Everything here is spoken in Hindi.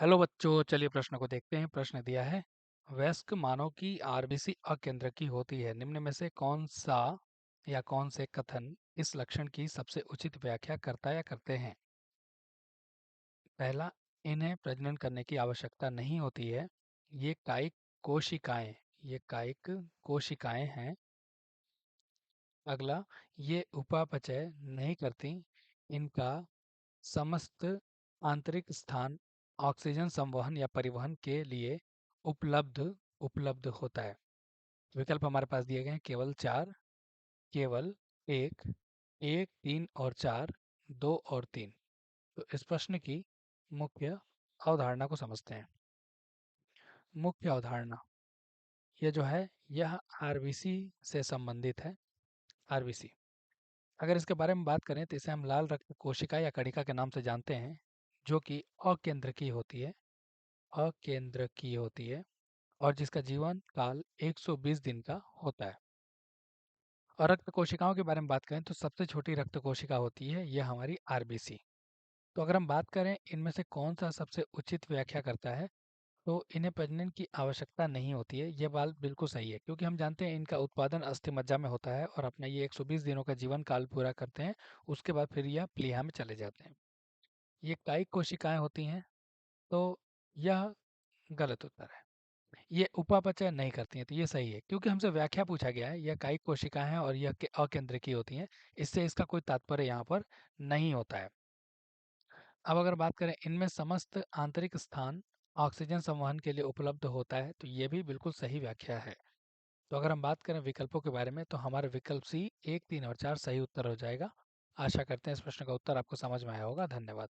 हेलो बच्चों, चलिए प्रश्न को देखते हैं। प्रश्न दिया है, वयस्क मानव की आरबीसी अकेंद्रकी होती है। निम्न में से कौन सा या कौन से कथन इस लक्षण की सबसे उचित व्याख्या करता या करते हैं? पहला, इन्हें प्रजनन करने की आवश्यकता नहीं होती है। ये कायिक कोशिकाएं ये कायिक कोशिकाएं हैं। अगला, ये उपापचय नहीं करती। इनका समस्त आंतरिक स्थान ऑक्सीजन संवहन या परिवहन के लिए उपलब्ध उपलब्ध होता है। विकल्प हमारे पास दिए गए हैं केवल चार, केवल एक, एक, तीन और चार, दो और तीन। तो इस प्रश्न की मुख्य अवधारणा को समझते हैं। मुख्य अवधारणा ये जो है, यह आरबीसी से संबंधित है। आरबीसी, अगर इसके बारे में बात करें तो इसे हम लाल रक्त कोशिका या कणिका के नाम से जानते हैं, जो कि अकेंद्रकीय होती है। अकेंद्रकीय होती है और जिसका जीवन काल 120 दिन का होता है। और रक्त कोशिकाओं के बारे में बात करें तो सबसे छोटी रक्त कोशिका होती है यह हमारी आरबीसी। तो अगर हम बात करें इनमें से कौन सा सबसे उचित व्याख्या करता है, तो इन्हें प्रजनन की आवश्यकता नहीं होती है। यह बात बिल्कुल सही है, क्योंकि हम जानते हैं इनका उत्पादन अस्थिमज्जा में होता है और अपना ये 120 दिनों का जीवन काल पूरा करते हैं। उसके बाद फिर यह प्लीहा में चले जाते हैं। ये कायिक कोशिकाएं होती हैं, तो यह गलत उत्तर है। ये उपापचय नहीं करती हैं, तो ये सही है, क्योंकि हमसे व्याख्या पूछा गया है। यह कायिक कोशिकाएं हैं और यह अकेंद्रकीय होती हैं। इससे इसका कोई तात्पर्य यहाँ पर नहीं होता है। अब अगर बात करें इनमें समस्त आंतरिक स्थान ऑक्सीजन संवहन के लिए उपलब्ध होता है, तो ये भी बिल्कुल सही व्याख्या है। तो अगर हम बात करें विकल्पों के बारे में, तो हमारा विकल्प सी, एक, तीन और चार सही उत्तर हो जाएगा। आशा करते हैं इस प्रश्न का उत्तर आपको समझ में आया होगा। धन्यवाद।